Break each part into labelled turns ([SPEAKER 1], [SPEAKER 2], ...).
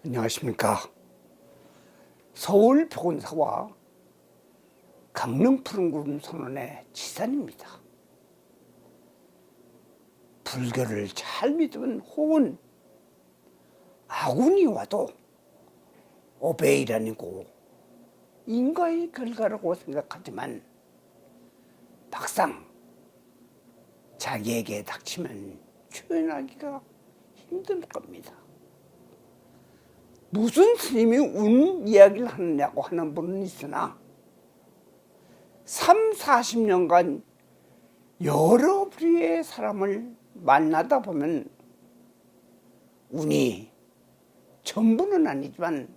[SPEAKER 1] 안녕하십니까. 서울 보건사와 강릉 푸른구름 선원의 지산입니다. 불교를 잘 믿으면 혹은 아군이 와도 오베이라니고 인과의 결과라고 생각하지만 막상 자기에게 닥치면 표현하기가 힘들 겁니다. 무슨 스님이 운 이야기를 하느냐고 하는 분은 있으나 40년간 여러 부류의 사람을 만나다 보면 운이 전부는 아니지만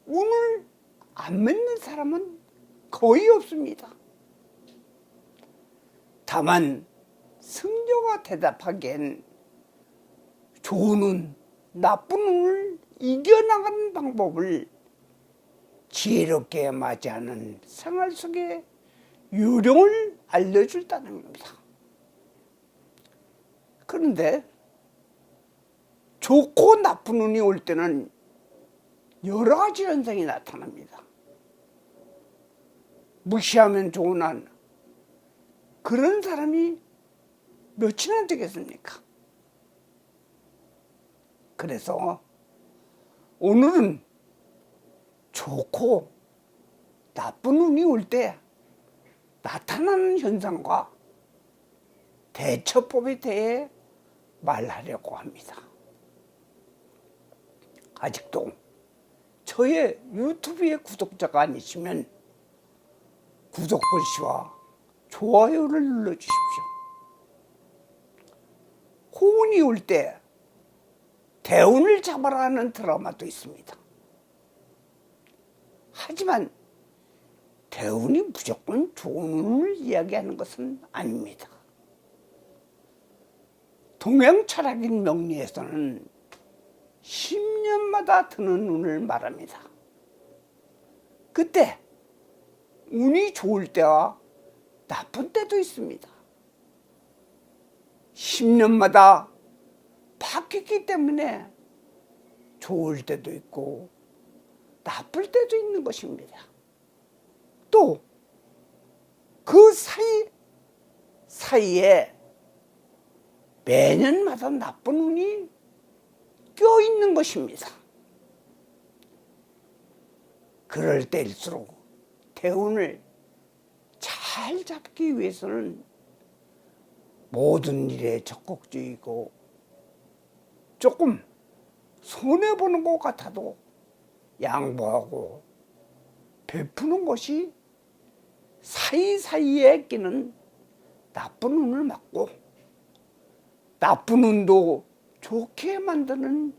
[SPEAKER 1] 운을 안 맺는 사람은 거의 없습니다. 다만 승려가 대답하기엔 좋은 운, 나쁜 운을 이겨나가는 방법을 지혜롭게 맞이하는 생활 속의 요령을 알려준다는 겁니다. 그런데 좋고 나쁜 운이 올 때는 여러 가지 현상이 나타납니다. 무시하면 좋은 안, 그런 사람이 몇이나 되겠습니까? 그래서 오늘은 좋고 나쁜 운이 올 때 나타나는 현상과 대처법에 대해 말하려고 합니다. 아직도 저의 유튜브의 구독자가 아니시면 구독 글씨와 좋아요를 눌러주십시오. 호운이 올 때 대운을 잡아라 하는 드라마도 있습니다. 하지만 대운이 무조건 좋은 운을 이야기하는 것은 아닙니다. 동양 철학인 명리에서는 10년마다 드는 운을 말합니다. 그때 운이 좋을 때와 나쁜 때도 있습니다. 10년마다 바뀌기 때문에 좋을 때도 있고 나쁠 때도 있는 것입니다. 또 그 사이에 매년마다 나쁜 운이 껴있는 것입니다. 그럴 때일수록 대운을 잘 잡기 위해서는 모든 일에 적극적이고 조금 손해보는 것 같아도 양보하고 베푸는 것이 사이사이에 끼는 나쁜 운을 막고 나쁜 운도 좋게 만드는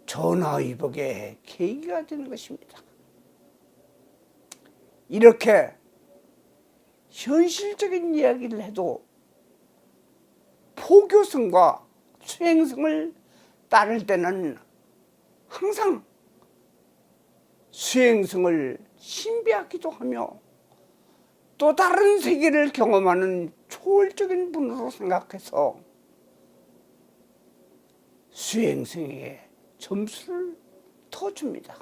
[SPEAKER 1] 전화위복의 계기가 되는 것입니다. 이렇게 현실적인 이야기를 해도 포교성과 수행성을 따를 때는 항상 수행성을 신비하기도 하며 또 다른 세계를 경험하는 초월적인 분으로 생각해서 수행성에게 점수를 더 줍니다.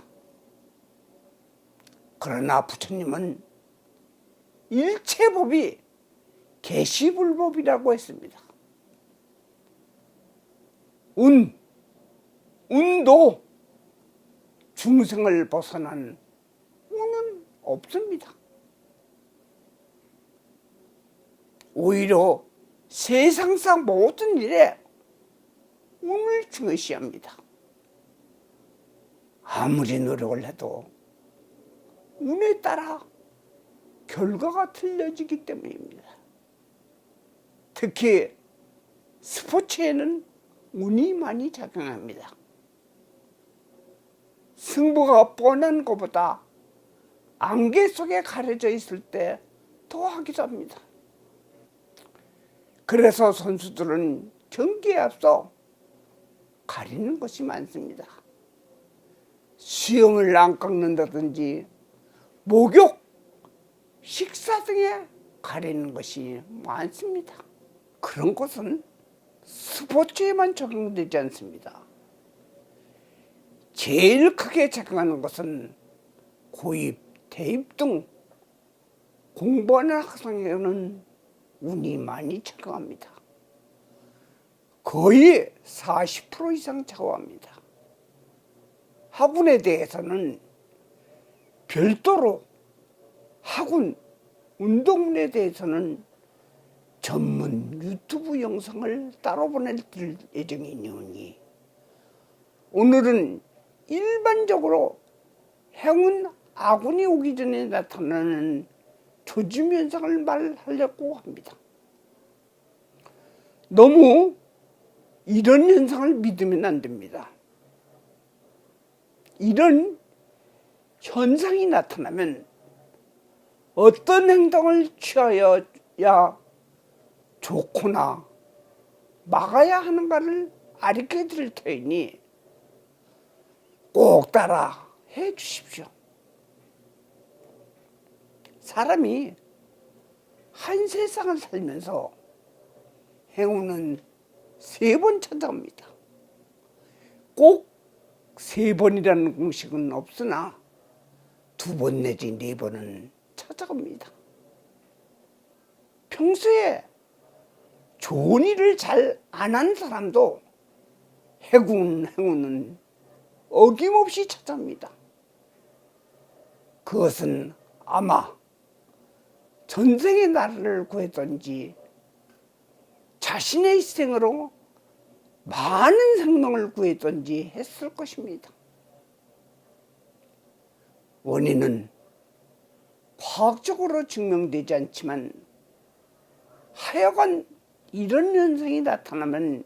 [SPEAKER 1] 그러나 부처님은 일체법이 계시불법이라고 했습니다. 운도 중생을 벗어난 운은 없습니다. 오히려 세상상 모든 일에 운을 중요시합니다. 아무리 노력을 해도 운에 따라 결과가 틀려지기 때문입니다. 특히 스포츠에는 운이 많이 작용합니다. 승부가 뻔한 것보다 안개 속에 가려져 있을 때 더 하기도 합니다. 그래서 선수들은 경기에 앞서 가리는 것이 많습니다. 수염을 안 깎는다든지 목욕, 식사 등에 가리는 것이 많습니다. 그런 것은 스포츠에만 적용되지 않습니다. 제일 크게 작용하는 것은 고입, 대입 등 공부하는 학생에게는 운이 많이 작용합니다. 거의 40% 이상 작용합니다. 학군에 대해서는 별도로 학군, 운동문에 대해서는 전문 유튜브 영상을 따로 보내드릴 예정이니 오늘은 일반적으로 행운, 아군이 오기 전에 나타나는 조짐 현상을 말하려고 합니다. 너무 이런 현상을 믿으면 안 됩니다. 이런 현상이 나타나면 어떤 행동을 취하여야 좋거나 막아야 하는가를 가르쳐 드릴 테니 꼭 따라 해 주십시오. 사람이 한 세상을 살면서 행운은 3번 찾아옵니다. 꼭 3번이라는 공식은 없으나 2번 내지 4번은 찾아옵니다. 평소에 좋은 일을 잘 안 한 사람도 행운은 어김없이 찾아옵니다. 그것은 아마 전생에 나라를 구했던지 자신의 희생으로 많은 생명을 구했던지 했을 것입니다. 원인은 과학적으로 증명되지 않지만 하여간 이런 현상이 나타나면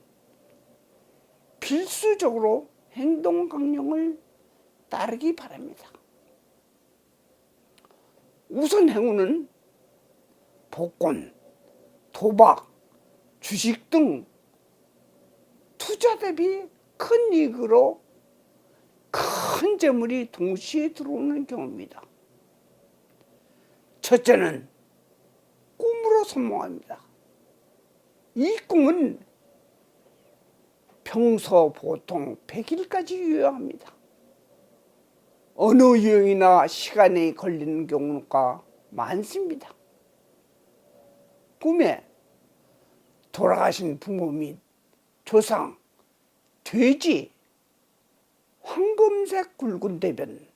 [SPEAKER 1] 필수적으로 행동 강령을 따르기 바랍니다. 우선 행운은 복권, 도박, 주식 등 투자 대비 큰 이익으로 큰 재물이 동시에 들어오는 경우입니다. 첫째는 꿈으로 선몽합니다. 이 꿈은 평소 보통 100일까지 유효합니다. 어느 유형이나 시간이 걸리는 경우가 많습니다. 꿈에 돌아가신 부모 및 조상, 돼지, 황금색 굵은 대변,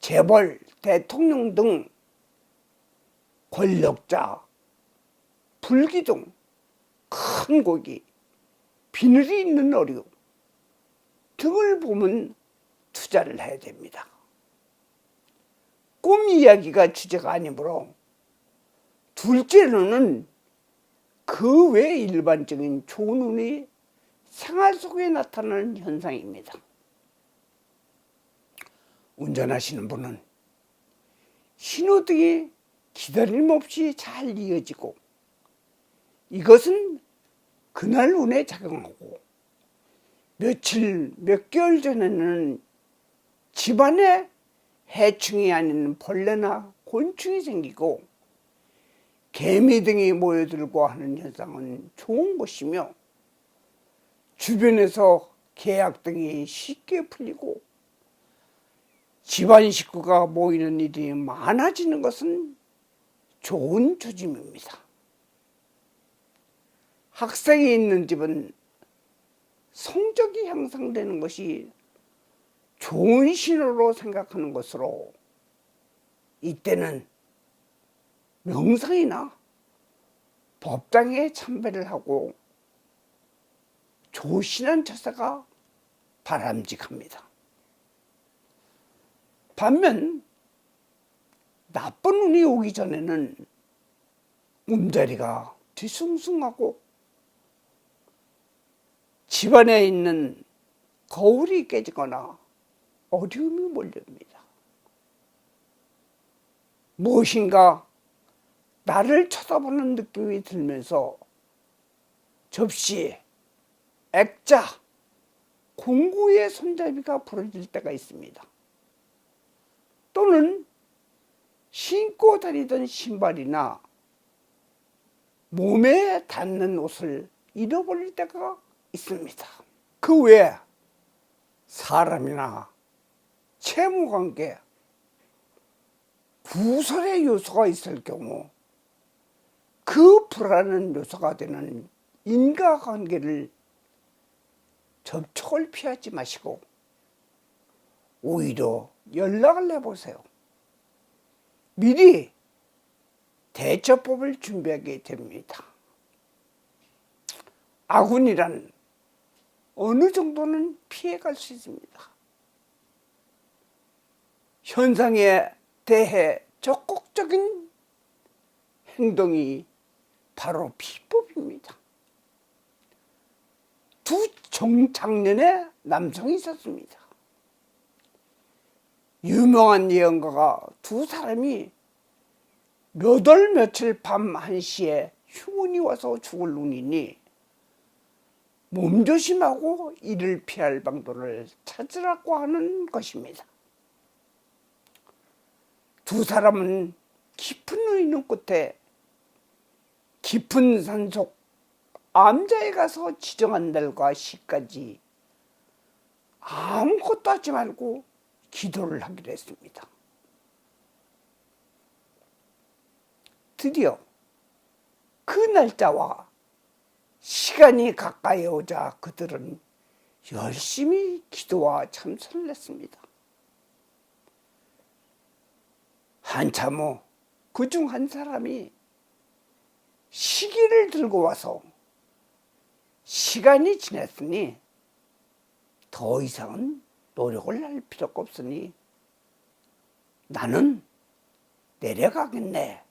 [SPEAKER 1] 재벌, 대통령 등 권력자, 불기둥, 큰 고기, 비늘이 있는 어류 등을 보면 투자를 해야 됩니다. 꿈 이야기가 주제가 아니므로 둘째로는 그 외 일반적인 좋은 운이 생활 속에 나타나는 현상입니다. 운전하시는 분은 신호등이 기다림 없이 잘 이어지고 이것은 그날 운에 작용하고 몇 개월 전에는 집안에 해충이 아닌 벌레나 곤충이 생기고 개미 등이 모여들고 하는 현상은 좋은 것이며 주변에서 계약 등이 쉽게 풀리고 집안 식구가 모이는 일이 많아지는 것은 좋은 조짐입니다. 학생이 있는 집은 성적이 향상되는 것이 좋은 신호로 생각하는 것으로 이때는 명상이나 법당에 참배를 하고 조신한 처사가 바람직합니다. 반면 나쁜 운이 오기 전에는 꿈자리가 뒤숭숭하고 집안에 있는 거울이 깨지거나 어려움이 몰려옵니다. 무엇인가 나를 쳐다보는 느낌이 들면서 접시, 액자, 공구의 손잡이가 부러질 때가 있습니다. 또는 신고 다니던 신발이나 몸에 닿는 옷을 잃어버릴 때가 있습니다. 그 외에 사람이나 채무관계, 구설의 요소가 있을 경우 그 불안한 요소가 되는 인과관계를 접촉을 피하지 마시고 오히려 연락을 해보세요. 미리 대처법을 준비하게 됩니다. 아군이란 어느 정도는 피해갈 수 있습니다. 현상에 대해 적극적인 행동이 바로 비법입니다. 두 정장년의 남성이 있었습니다. 유명한 예언가가 두 사람이 몇 월 며칠 밤 1시에 흉운이 와서 죽을 운이니 몸조심하고 이를 피할 방도를 찾으라고 하는 것입니다. 두 사람은 깊은 의논 끝에 깊은 산속 암자에 가서 지정한 날과 시까지 아무것도 하지 말고 기도를 하기로 했습니다. 드디어 그 날짜와 시간이 가까이 오자 그들은 열심히 기도와 참선을 했습니다. 한참 후 그중 한 사람이 시계를 들고 와서 시간이 지났으니 더 이상은 노력을 할 필요가 없으니 나는 내려가겠네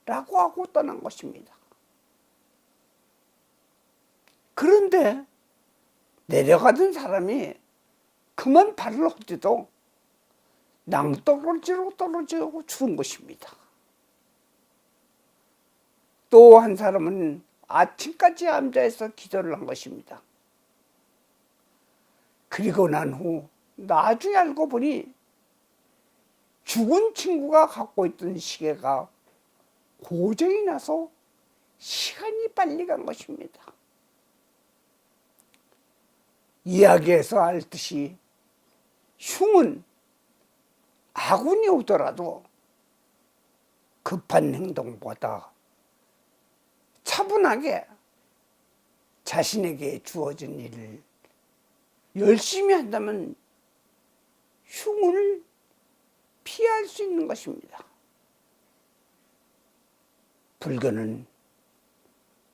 [SPEAKER 1] 라고 하고 떠난 것입니다. 그런데 내려가던 사람이 그만 발을 헛디도 낭떠러지로 떨어지고 죽은 것입니다. 또 한 사람은 아침까지 앉아서 기도를 한 것입니다. 그리고 난 후 나중에 알고 보니 죽은 친구가 갖고 있던 시계가 고장이 나서 시간이 빨리 간 것입니다. 이야기에서 알듯이 흉은 아군이 오더라도 급한 행동보다 차분하게 자신에게 주어진 일을 열심히 한다면 흉을 피할 수 있는 것입니다. 불교는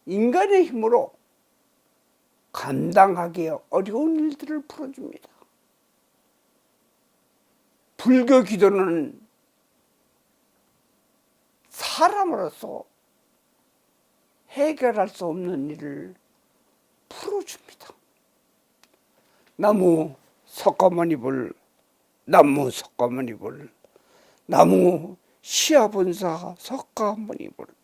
[SPEAKER 1] 인간의 힘으로 감당하기 어려운 일들을 풀어줍니다. 불교 기도는 사람으로서 해결할 수 없는 일을 풀어줍니다. 나무 석가모니불, 나무 석가모니불, 나무 시아본사 석가모니불.